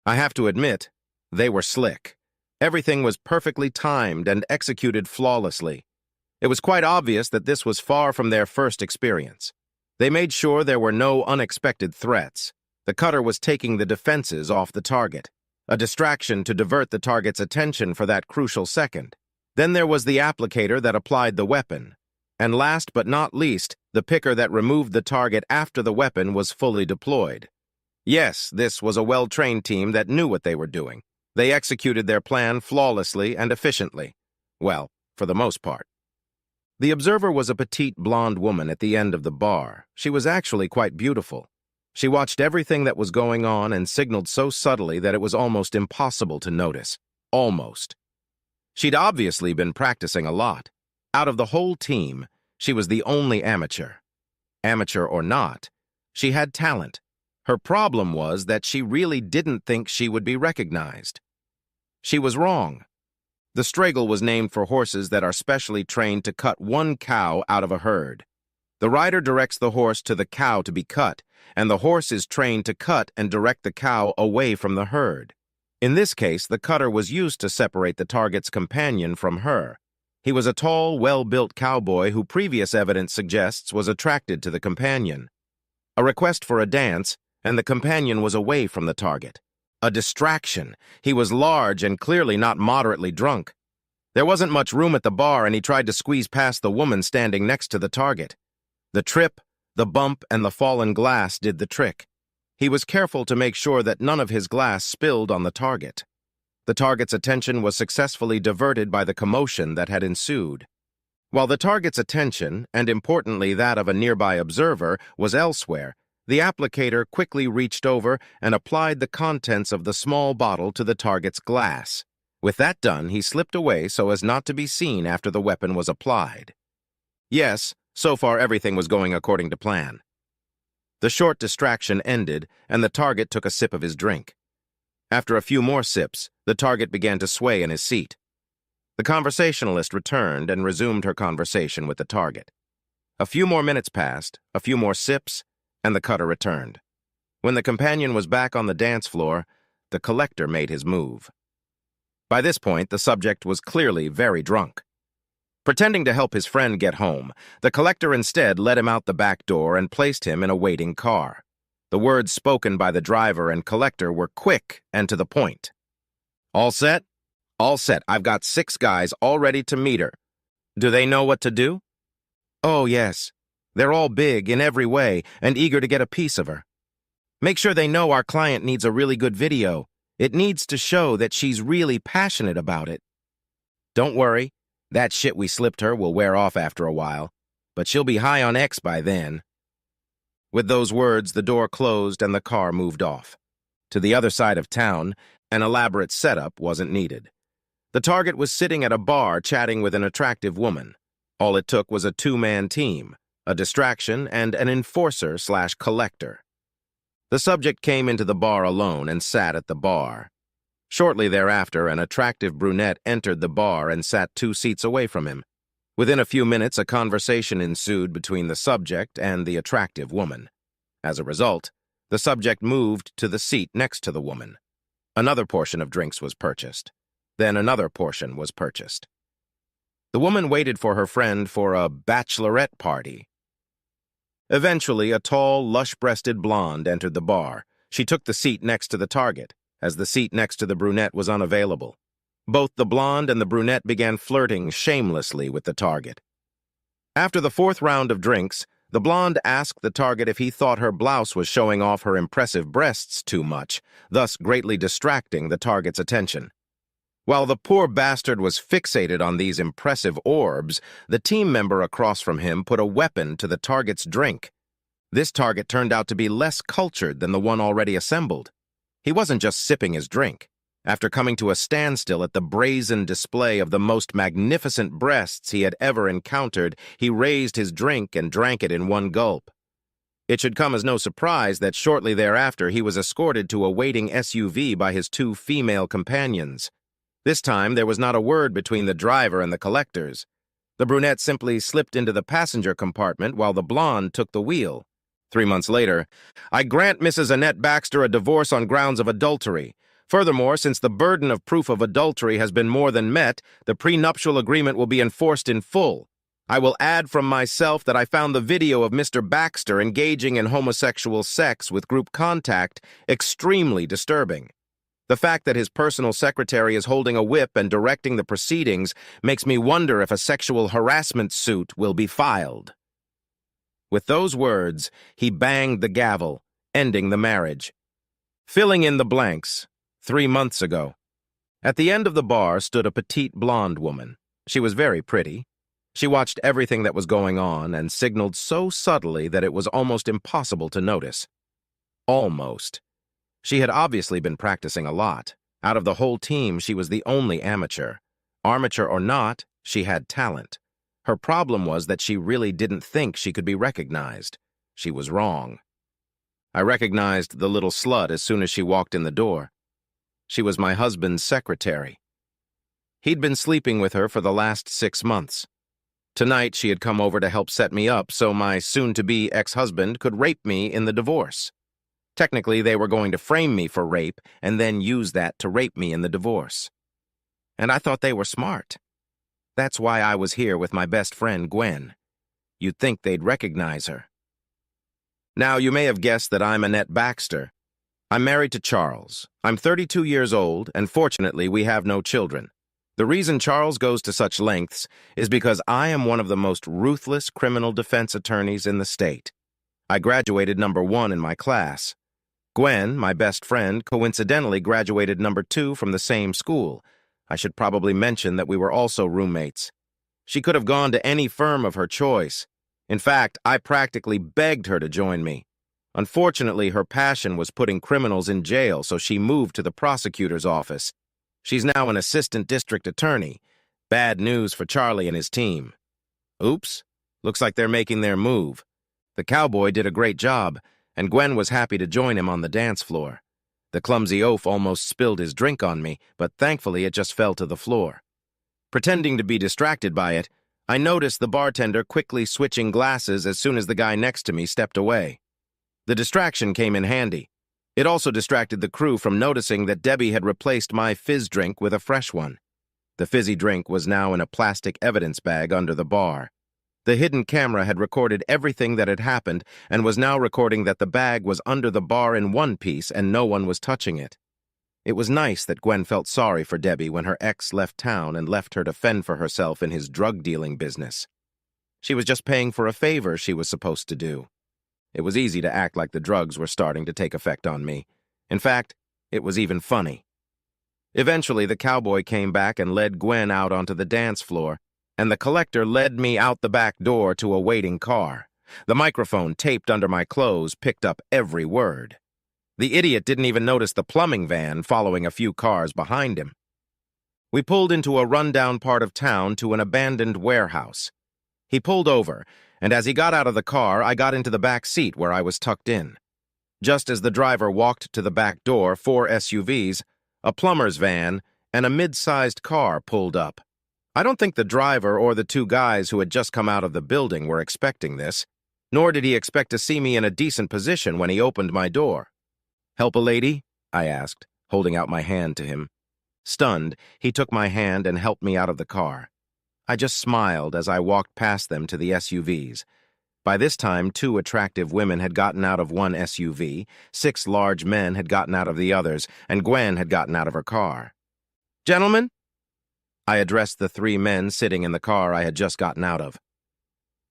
I have to admit, they were slick. Everything was perfectly timed and executed flawlessly. It was quite obvious that this was far from their first experience. They made sure there were no unexpected threats. The cutter was taking the defenses off the target, a distraction to divert the target's attention for that crucial second. Then there was the applicator that applied the weapon. And last but not least, the picker that removed the target after the weapon was fully deployed. Yes, this was a well-trained team that knew what they were doing. They executed their plan flawlessly and efficiently. Well, for the most part. The observer was a petite blonde woman at the end of the bar. She was actually quite beautiful. She watched everything that was going on and signaled so subtly that it was almost impossible to notice. Almost. She'd obviously been practicing a lot. Out of the whole team, she was the only amateur. Amateur or not, she had talent. Her problem was that she really didn't think she would be recognized. She was wrong. The straggle was named for horses that are specially trained to cut one cow out of a herd. The rider directs the horse to the cow to be cut, and the horse is trained to cut and direct the cow away from the herd. In this case, the cutter was used to separate the target's companion from her. He was a tall, well-built cowboy who previous evidence suggests was attracted to the companion. A request for a dance, and the companion was away from the target. A distraction. He was large and clearly not moderately drunk. There wasn't much room at the bar, and he tried to squeeze past the woman standing next to the target. The trip, the bump, and the fallen glass did the trick. He was careful to make sure that none of his glass spilled on the target. The target's attention was successfully diverted by the commotion that had ensued. While the target's attention, and importantly that of a nearby observer, was elsewhere, the applicator quickly reached over and applied the contents of the small bottle to the target's glass. With that done, he slipped away so as not to be seen after the weapon was applied. Yes, so far everything was going according to plan. The short distraction ended, and the target took a sip of his drink. After a few more sips, the target began to sway in his seat. The conversationalist returned and resumed her conversation with the target. A few more minutes passed, a few more sips, and the cutter returned. When the companion was back on the dance floor, the collector made his move. By this point, the subject was clearly very drunk. Pretending to help his friend get home, the collector instead led him out the back door and placed him in a waiting car. The words spoken by the driver and collector were quick and to the point. "All set?" "All set. I've got 6 guys all ready to meet her. Do they know what to do?" "Oh, yes. They're all big in every way and eager to get a piece of her. Make sure they know our client needs a really good video. It needs to show that she's really passionate about it. Don't worry. That shit we slipped her will wear off after a while, but she'll be high on X by then." With those words, the door closed and the car moved off. To the other side of town, an elaborate setup wasn't needed. The target was sitting at a bar chatting with an attractive woman. All it took was a 2-man team, a distraction, and an enforcer/collector. The subject came into the bar alone and sat at the bar. Shortly thereafter, an attractive brunette entered the bar and sat 2 seats away from him. Within a few minutes, a conversation ensued between the subject and the attractive woman. As a result, the subject moved to the seat next to the woman. Another portion of drinks was purchased. Then another portion was purchased. The woman waited for her friend for a bachelorette party. Eventually, a tall, lush-breasted blonde entered the bar. She took the seat next to the target, as the seat next to the brunette was unavailable. Both the blonde and the brunette began flirting shamelessly with the target. After the 4th round of drinks, the blonde asked the target if he thought her blouse was showing off her impressive breasts too much, thus greatly distracting the target's attention. While the poor bastard was fixated on these impressive orbs, the team member across from him put a weapon to the target's drink. This target turned out to be less cultured than the one already assembled. He wasn't just sipping his drink. After coming to a standstill at the brazen display of the most magnificent breasts he had ever encountered, he raised his drink and drank it in one gulp. It should come as no surprise that shortly thereafter he was escorted to a waiting SUV by his 2 female companions. This time, there was not a word between the driver and the collectors. The brunette simply slipped into the passenger compartment while the blonde took the wheel. 3 months later, "I grant Mrs. Annette Baxter a divorce on grounds of adultery. Furthermore, since the burden of proof of adultery has been more than met, the prenuptial agreement will be enforced in full. I will add from myself that I found the video of Mr. Baxter engaging in homosexual sex with group contact extremely disturbing. The fact that his personal secretary is holding a whip and directing the proceedings makes me wonder if a sexual harassment suit will be filed. With those words, he banged the gavel, ending the marriage. Filling in the blanks, 3 months ago. At the end of the bar stood a petite blonde woman. She was very pretty. She watched everything that was going on and signaled so subtly that it was almost impossible to notice. Almost. She had obviously been practicing a lot. Out of the whole team, she was the only amateur. Armature or not, she had talent. Her problem was that she really didn't think she could be recognized. She was wrong. I recognized the little slut as soon as she walked in the door. She was my husband's secretary. He'd been sleeping with her for the last 6 months. Tonight, she had come over to help set me up so my soon-to-be ex-husband could rape me in the divorce. Technically, they were going to frame me for rape and then use that to rape me in the divorce. And I thought they were smart. That's why I was here with my best friend, Gwen. You'd think they'd recognize her. Now, you may have guessed that I'm Annette Baxter. I'm married to Charles. I'm 32 years old, and fortunately, we have no children. The reason Charles goes to such lengths is because I am one of the most ruthless criminal defense attorneys in the state. I graduated #1 in my class. Gwen, my best friend, coincidentally graduated #2 from the same school. I should probably mention that we were also roommates. She could have gone to any firm of her choice. In fact, I practically begged her to join me. Unfortunately, her passion was putting criminals in jail, so she moved to the prosecutor's office. She's now an assistant district attorney. Bad news for Charlie and his team. Oops, looks like they're making their move. The cowboy did a great job, and Gwen was happy to join him on the dance floor. The clumsy oaf almost spilled his drink on me, but thankfully it just fell to the floor. Pretending to be distracted by it, I noticed the bartender quickly switching glasses as soon as the guy next to me stepped away. The distraction came in handy. It also distracted the crew from noticing that Debbie had replaced my fizz drink with a fresh one. The fizzy drink was now in a plastic evidence bag under the bar. The hidden camera had recorded everything that had happened and was now recording that the bag was under the bar in one piece and no one was touching it. It was nice that Gwen felt sorry for Debbie when her ex left town and left her to fend for herself in his drug-dealing business. She was just paying for a favor she was supposed to do. It was easy to act like the drugs were starting to take effect on me. In fact, it was even funny. Eventually, the cowboy came back and led Gwen out onto the dance floor, and the collector led me out the back door to a waiting car. The microphone taped under my clothes picked up every word. The idiot didn't even notice the plumbing van following a few cars behind him. We pulled into a rundown part of town to an abandoned warehouse. He pulled over, and as he got out of the car, I got into the back seat where I was tucked in. Just as the driver walked to the back door, 4 SUVs, a plumber's van, and a mid-sized car pulled up. I don't think the driver or the 2 guys who had just come out of the building were expecting this, nor did he expect to see me in a decent position when he opened my door. "Help a lady?" I asked, holding out my hand to him. Stunned, he took my hand and helped me out of the car. I just smiled as I walked past them to the SUVs. By this time, 2 attractive women had gotten out of one SUV, 6 large men had gotten out of the others, and Gwen had gotten out of her car. "Gentlemen?" I addressed the 3 men sitting in the car I had just gotten out of.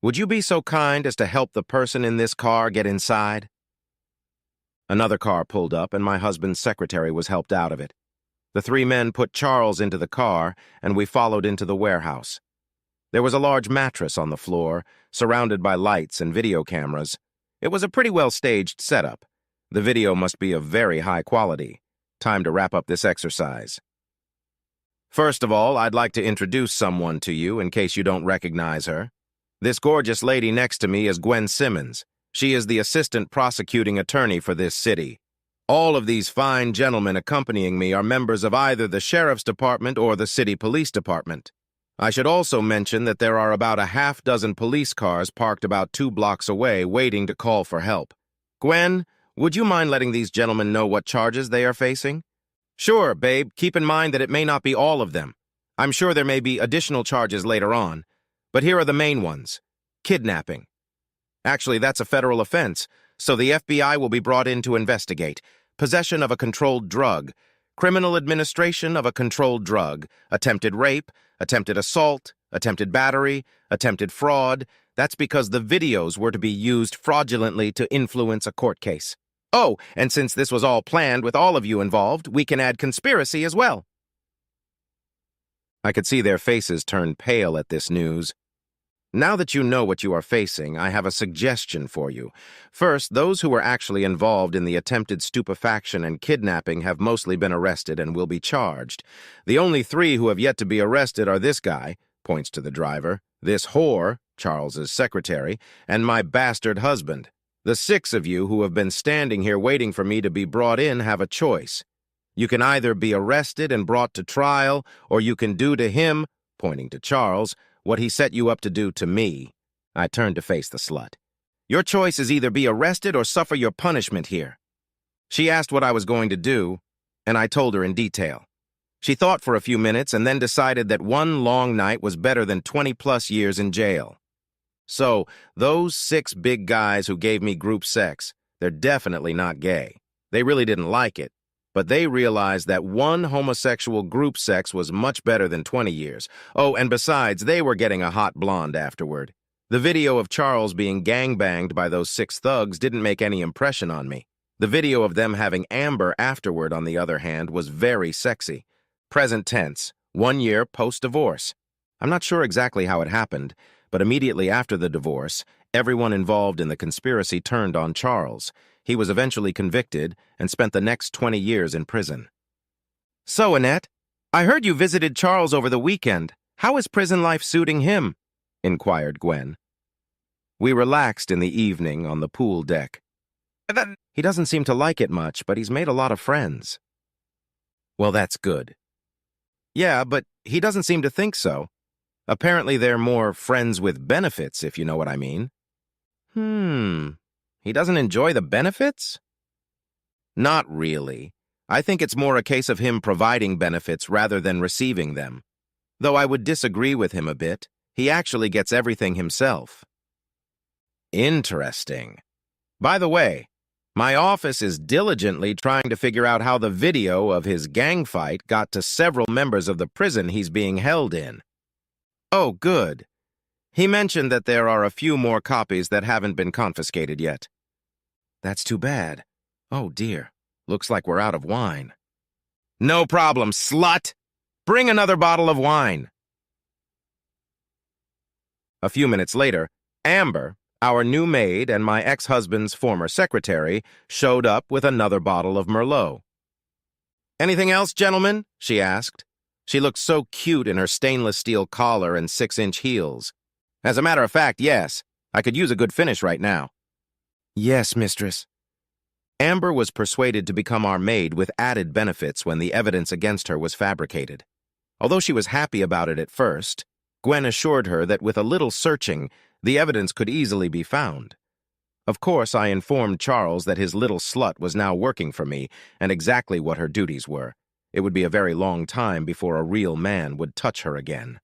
"Would you be so kind as to help the person in this car get inside?" Another car pulled up, and my husband's secretary was helped out of it. The 3 men put Charles into the car, and we followed into the warehouse. There was a large mattress on the floor, surrounded by lights and video cameras. It was a pretty well-staged setup. The video must be of very high quality. Time to wrap up this exercise. First of all, I'd like to introduce someone to you in case you don't recognize her. This gorgeous lady next to me is Gwen Simmons. She is the assistant prosecuting attorney for this city. All of these fine gentlemen accompanying me are members of either the sheriff's department or the city police department. I should also mention that there are about a half-dozen police cars parked about 2 blocks away waiting to call for help. Gwen, would you mind letting these gentlemen know what charges they are facing? Sure, babe, keep in mind that it may not be all of them. I'm sure there may be additional charges later on, but here are the main ones. Kidnapping. Actually, that's a federal offense, so the FBI will be brought in to investigate. Possession of a controlled drug, criminal administration of a controlled drug, attempted rape, attempted assault, attempted battery, attempted fraud. That's because the videos were to be used fraudulently to influence a court case. Oh, and since this was all planned with all of you involved, we can add conspiracy as well. I could see their faces turn pale at this news. Now that you know what you are facing, I have a suggestion for you. First, those who were actually involved in the attempted stupefaction and kidnapping have mostly been arrested and will be charged. The only 3 who have yet to be arrested are this guy, points to the driver, this whore, Charles's secretary, and my bastard husband. The 6 of you who have been standing here waiting for me to be brought in have a choice. You can either be arrested and brought to trial, or you can do to him, pointing to Charles, what he set you up to do to me. I turned to face the slut. Your choice is either be arrested or suffer your punishment here. She asked what I was going to do, and I told her in detail. She thought for a few minutes and then decided that one long night was better than 20+ years in jail. So, those 6 big guys who gave me group sex, they're definitely not gay. They really didn't like it, but they realized that one homosexual group sex was much better than 20 years. Oh, and besides, they were getting a hot blonde afterward. The video of Charles being gangbanged by those 6 thugs didn't make any impression on me. The video of them having Amber afterward, on the other hand, was very sexy. Present tense, 1 year post-divorce. I'm not sure exactly how it happened, but immediately after the divorce, everyone involved in the conspiracy turned on Charles. He was eventually convicted and spent the next 20 years in prison. So, Annette, I heard you visited Charles over the weekend. How is prison life suiting him? Inquired Gwen. We relaxed in the evening on the pool deck. He doesn't seem to like it much, but he's made a lot of friends. Well, that's good. Yeah, but he doesn't seem to think so. Apparently they're more friends with benefits, if you know what I mean. He doesn't enjoy the benefits? Not really. I think it's more a case of him providing benefits rather than receiving them. Though I would disagree with him a bit. He actually gets everything himself. Interesting. By the way, my office is diligently trying to figure out how the video of his gang fight got to several members of the prison he's being held in. Oh, good. He mentioned that there are a few more copies that haven't been confiscated yet. That's too bad. Oh, dear. Looks like we're out of wine. No problem, slut! Bring another bottle of wine. A few minutes later, Amber, our new maid and my ex-husband's former secretary, showed up with another bottle of Merlot. Anything else, gentlemen? She asked. She looked so cute in her stainless steel collar and 6-inch heels. As a matter of fact, yes. I could use a good finish right now. Yes, mistress. Amber was persuaded to become our maid with added benefits when the evidence against her was fabricated. Although she was happy about it at first, Gwen assured her that with a little searching, the evidence could easily be found. Of course, I informed Charles that his little slut was now working for me and exactly what her duties were. It would be a very long time before a real man would touch her again.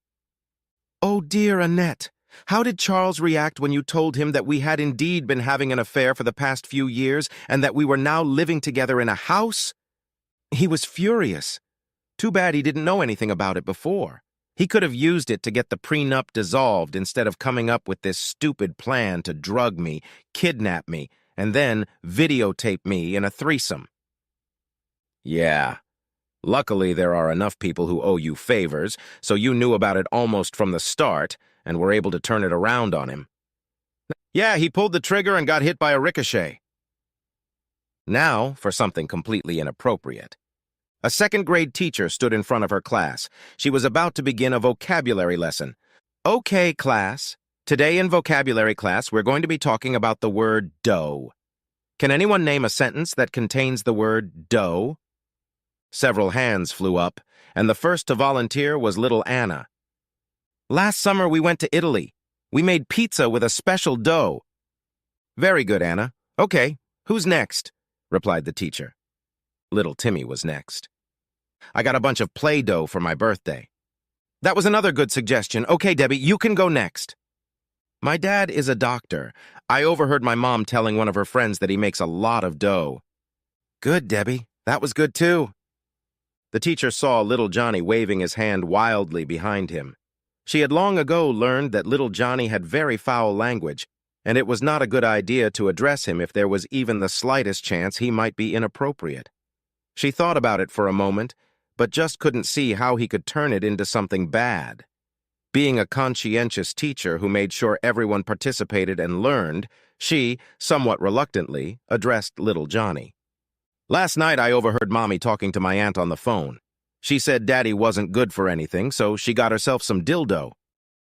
Oh, dear Annette, how did Charles react when you told him that we had indeed been having an affair for the past few years and that we were now living together in a house? He was furious. Too bad he didn't know anything about it before. He could have used it to get the prenup dissolved instead of coming up with this stupid plan to drug me, kidnap me, and then videotape me in a threesome. Yeah. Luckily, there are enough people who owe you favors, so you knew about it almost from the start and were able to turn it around on him. Yeah, he pulled the trigger and got hit by a ricochet. Now for something completely inappropriate. A second-grade teacher stood in front of her class. She was about to begin a vocabulary lesson. Okay, class. Today in vocabulary class, we're going to be talking about the word dough. Can anyone name a sentence that contains the word dough? Several hands flew up, and the first to volunteer was little Anna. Last summer we went to Italy. We made pizza with a special dough. Very good, Anna. Okay, who's next? Replied the teacher. Little Timmy was next. I got a bunch of Play-Doh for my birthday. That was another good suggestion. Okay, Debbie, you can go next. My dad is a doctor. I overheard my mom telling one of her friends that he makes a lot of dough. Good, Debbie. That was good, too. The teacher saw little Johnny waving his hand wildly behind him. She had long ago learned that little Johnny had very foul language, and it was not a good idea to address him if there was even the slightest chance he might be inappropriate. She thought about it for a moment, but just couldn't see how he could turn it into something bad. Being a conscientious teacher who made sure everyone participated and learned, she, somewhat reluctantly, addressed little Johnny. Last night I overheard Mommy talking to my aunt on the phone. She said Daddy wasn't good for anything, so she got herself some dildo.